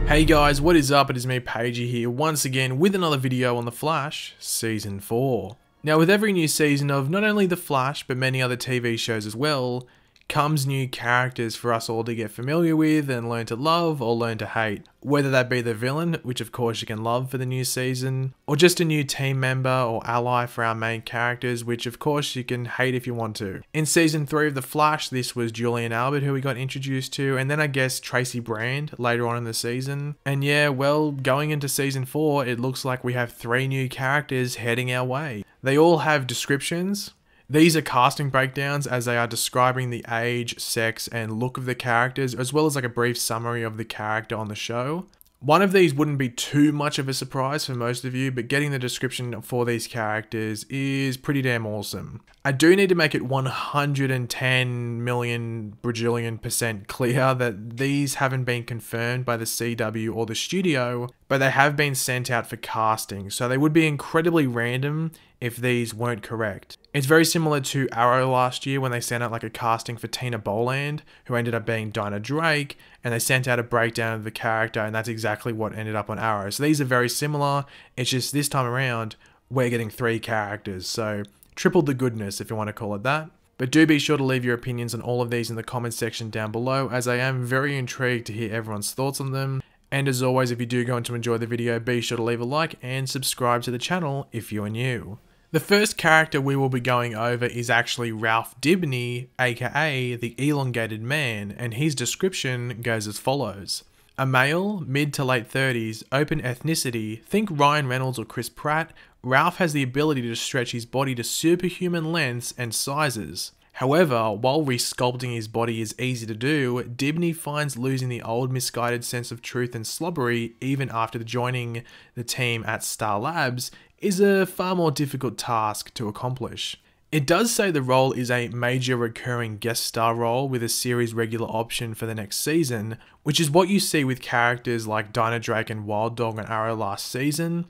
Hey guys, what is up? It is me, Pagey here, once again with another video on The Flash, Season 4. Now with every new season of not only The Flash, but many other TV shows as well, comes new characters for us all to get familiar with and learn to love or learn to hate. Whether that be the villain, which of course you can love for the new season, or just a new team member or ally for our main characters, which of course you can hate if you want to. In Season 3 of The Flash, this was Julian Albert who we got introduced to, and then I guess Tracy Brand later on in the season. And yeah, well, going into Season 4, it looks like we have 3 new characters heading our way. They all have descriptions. These are casting breakdowns as they are describing the age, sex, and look of the characters, as well as like a brief summary of the character on the show. One of these wouldn't be too much of a surprise for most of you, but getting the description for these characters is pretty damn awesome. I do need to make it 110 million bajillion% clear that these haven't been confirmed by the CW or the studio, but they have been sent out for casting, so they would be incredibly random if these weren't correct. It's very similar to Arrow last year when they sent out like a casting for Tina Boland, who ended up being Dinah Drake, and they sent out a breakdown of the character, and that's exactly what ended up on Arrow. So these are very similar, it's just this time around, we're getting 3 characters, so triple the goodness if you want to call it that. But do be sure to leave your opinions on all of these in the comments section down below, as I am very intrigued to hear everyone's thoughts on them. And as always, if you do go on to enjoy the video, be sure to leave a like and subscribe to the channel if you are new. The first character we will be going over is actually Ralph Dabney, aka the Elongated Man, and his description goes as follows. A male, mid to late 30s, open ethnicity, think Ryan Reynolds or Chris Pratt, Ralph has the ability to stretch his body to superhuman lengths and sizes. However, while resculpting his body is easy to do, Dabney finds losing the old misguided sense of truth and slobbery even after joining the team at Star Labs is a far more difficult task to accomplish. It does say the role is a major recurring guest star role with a series regular option for the next season, which is what you see with characters like Dinah Drake and Wild Dog on Arrow last season.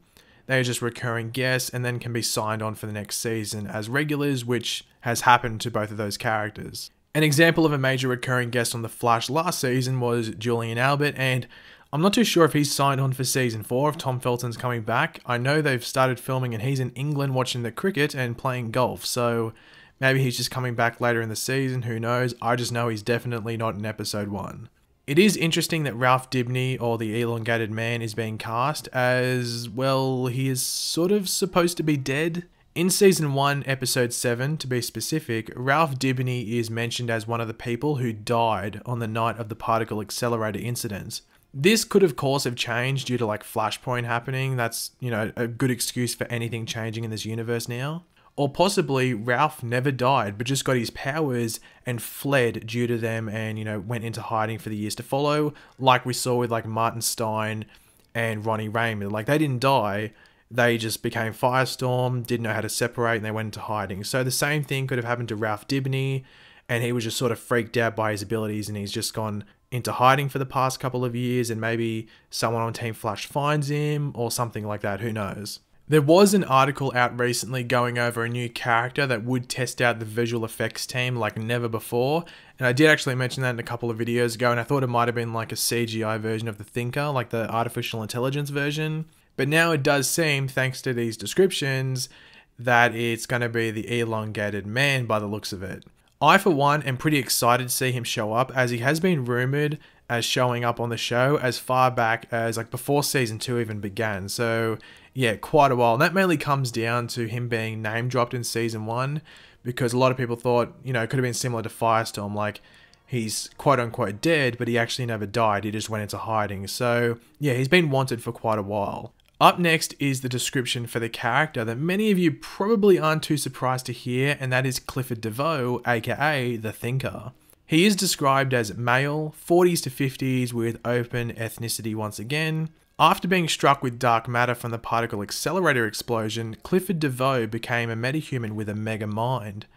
They are just recurring guests and then can be signed on for the next season as regulars, which has happened to both of those characters. An example of a major recurring guest on The Flash last season was Julian Albert, and I'm not too sure if he's signed on for Season 4 if Tom Felton's coming back. I know they've started filming and he's in England watching the cricket and playing golf, so maybe he's just coming back later in the season, who knows. I just know he's definitely not in episode 1. It is interesting that Ralph Dabney, or the Elongated Man, is being cast as, well, he is sort of supposed to be dead. In Season 1, Episode 7, to be specific, Ralph Dabney is mentioned as one of the people who died on the night of the particle accelerator incident. This could of course have changed due to like Flashpoint happening. That's, you know, a good excuse for anything changing in this universe now. Or possibly Ralph never died but just got his powers and fled due to them and, you know, went into hiding for the years to follow, like we saw with like Martin Stein and Ronnie Raymond. Like they didn't die, they just became Firestorm, didn't know how to separate, and they went into hiding. So the same thing could have happened to Ralph Dabney, and he was just sort of freaked out by his abilities and he's just gone into hiding for the past couple of years, and maybe someone on Team Flash finds him or something like that, who knows. There was an article out recently going over a new character that would test out the visual effects team like never before, and I did actually mention that in a couple of videos ago, and I thought it might have been like a CGI version of the Thinker, like the artificial intelligence version. But now it does seem, thanks to these descriptions, that it's going to be the Elongated Man by the looks of it. I, for one, am pretty excited to see him show up, as he has been rumoured as showing up on the show as far back as like before Season 2 even began. So yeah, quite a while. And that mainly comes down to him being name dropped in Season 1, because a lot of people thought, you know, it could have been similar to Firestorm, like he's quote unquote dead, but he actually never died, he just went into hiding. So yeah, he's been wanted for quite a while. Up next is the description for the character that many of you probably aren't too surprised to hear, and that is Clifford DeVoe, aka the Thinker. He is described as male, 40s to 50s with open ethnicity once again. After being struck with dark matter from the particle accelerator explosion, Clifford DeVoe became a metahuman with a mega mind.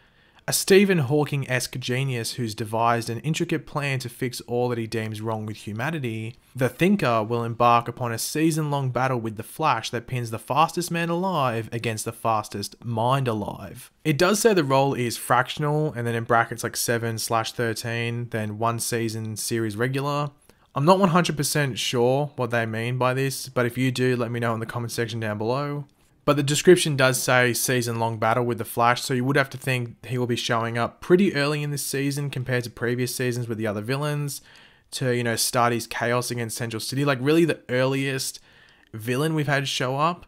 A Stephen Hawking-esque genius who's devised an intricate plan to fix all that he deems wrong with humanity, the Thinker will embark upon a season-long battle with the Flash that pins the fastest man alive against the fastest mind alive. It does say the role is fractional, and then in brackets like 7/13, then 1 season series regular. I'm not 100% sure what they mean by this, but if you do, let me know in the comment section down below. But the description does say season-long battle with the Flash, so you would have to think he will be showing up pretty early in this season compared to previous seasons with the other villains to, you know, start his chaos against Central City. Like, really the earliest villain we've had show up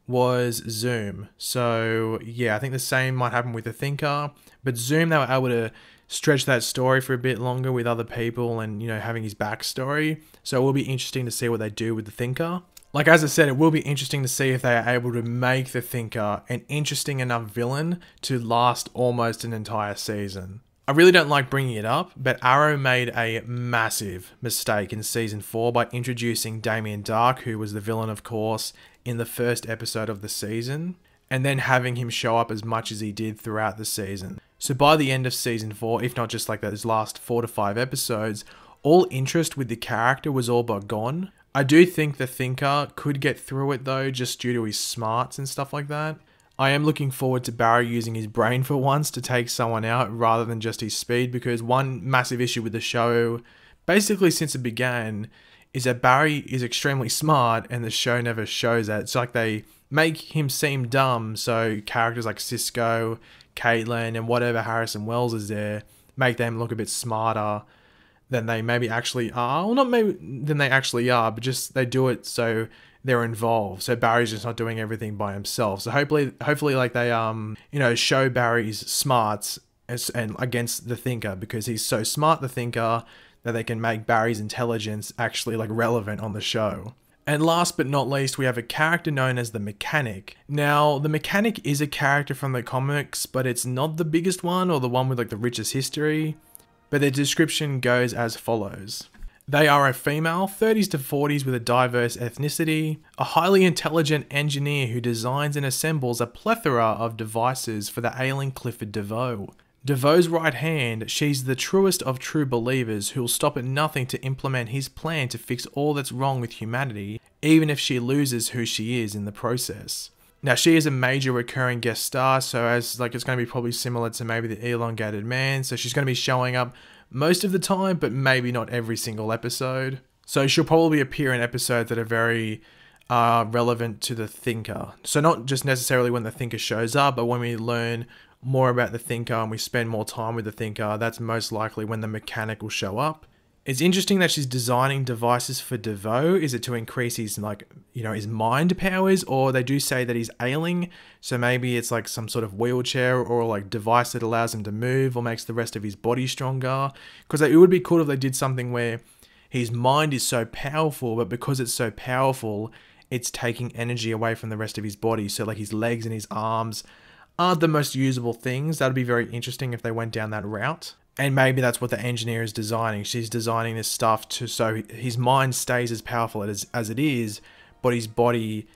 was Zoom. So, yeah, I think the same might happen with the Thinker. But Zoom, they were able to stretch that story for a bit longer with other people and, you know, having his backstory. So it will be interesting to see what they do with the Thinker. Like, as I said, it will be interesting to see if they are able to make the Thinker an interesting enough villain to last almost an entire season. I really don't like bringing it up, but Arrow made a massive mistake in season 4 by introducing Damien Dark, who was the villain, of course, in the first episode of the season, and then having him show up as much as he did throughout the season. So by the end of season 4, if not just like those last 4 to 5 episodes, all interest with the character was all but gone. I do think the Thinker could get through it though, just due to his smarts and stuff like that. I am looking forward to Barry using his brain for once to take someone out rather than just his speed, because one massive issue with the show, basically since it began, is that Barry is extremely smart and the show never shows that. It's like they make him seem dumb, so characters like Cisco, Caitlin, and whatever Harrison Wells is there, make them look a bit smarter than they maybe actually are. Well, not maybe than they actually are, but just they do it so they're involved. So Barry's just not doing everything by himself. So hopefully like they you know, show Barry's smarts and against the Thinker, because he's so smart, the Thinker, that they can make Barry's intelligence actually like relevant on the show. And last but not least, we have a character known as the Mechanic. Now, the Mechanic is a character from the comics, but it's not the biggest one or the one with like the richest history. But their description goes as follows. They are a female, 30s to 40s with a diverse ethnicity, a highly intelligent engineer who designs and assembles a plethora of devices for the ailing Clifford DeVoe. DeVoe's right hand, she's the truest of true believers who'll stop at nothing to implement his plan to fix all that's wrong with humanity, even if she loses who she is in the process. Now, she is a major recurring guest star, so as like it's going to be probably similar to maybe the Elongated Man, so she's going to be showing up most of the time, but maybe not every single episode. So she'll probably appear in episodes that are very relevant to the Thinker. So not just necessarily when the Thinker shows up, but when we learn more about the Thinker and we spend more time with the Thinker, that's most likely when the Mechanic will show up. It's interesting that she's designing devices for DeVoe. Is it to increase his, like, you know, his mind powers? Or they do say that he's ailing, so maybe it's like some sort of wheelchair or like device that allows him to move or makes the rest of his body stronger. Because it would be cool if they did something where his mind is so powerful, but because it's so powerful, it's taking energy away from the rest of his body. So like his legs and his arms aren't the most usable things. That'd be very interesting if they went down that route. And maybe that's what the engineer is designing. She's designing this stuff so his mind stays as powerful as it is, but his body,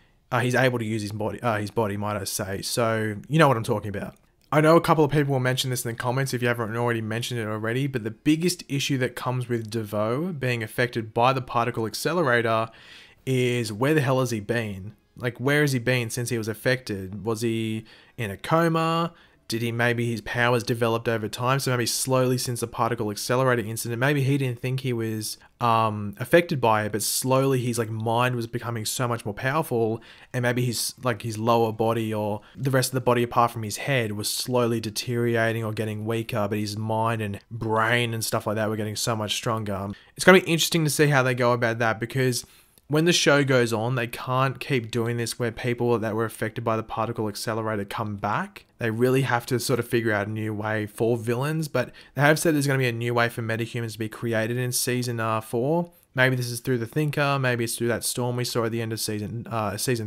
he's able to use his body, might I say. So you know what I'm talking about. I know a couple of people will mention this in the comments if you haven't already mentioned it already, but the biggest issue that comes with DeVoe being affected by the particle accelerator is where the hell has he been? Like, where has he been since he was affected? Was he in a coma? Did he, maybe his powers developed over time? So maybe slowly since the particle accelerator incident, maybe he didn't think he was affected by it, but slowly his like mind was becoming so much more powerful, and maybe his lower body or the rest of the body apart from his head was slowly deteriorating or getting weaker, but his mind and brain and stuff like that were getting so much stronger. It's going to be interesting to see how they go about that, because when the show goes on, they can't keep doing this where people that were affected by the particle accelerator come back. They really have to sort of figure out a new way for villains, but they have said there's going to be a new way for metahumans to be created in season 4. Maybe this is through the Thinker, maybe it's through that storm we saw at the end of season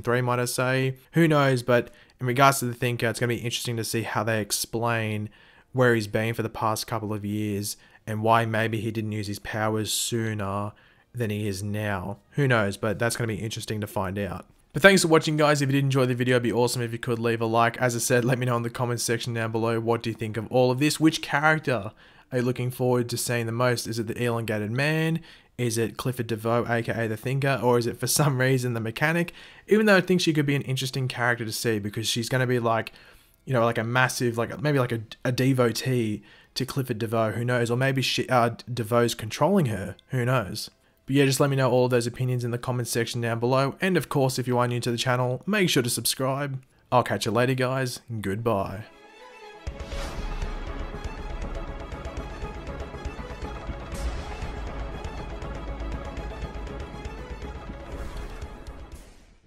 3, might I say. Who knows, but in regards to the Thinker, it's going to be interesting to see how they explain where he's been for the past couple of years and why maybe he didn't use his powers sooner than he is now. Who knows, but that's going to be interesting to find out. But thanks for watching, guys. If you did enjoy the video, it'd be awesome if you could leave a like. As I said, let me know in the comments section down below, what do you think of all of this? Which character are you looking forward to seeing the most? Is it the Elongated Man? Is it Clifford DeVoe, aka the Thinker? Or is it for some reason the Mechanic? Even though I think she could be an interesting character to see, because she's going to be like, you know, like a massive, like maybe like a devotee to Clifford DeVoe. Who knows? Or maybe DeVoe's controlling her. Who knows? But yeah, just let me know all of those opinions in the comments section down below. And of course, if you are new to the channel, make sure to subscribe. I'll catch you later, guys. Goodbye.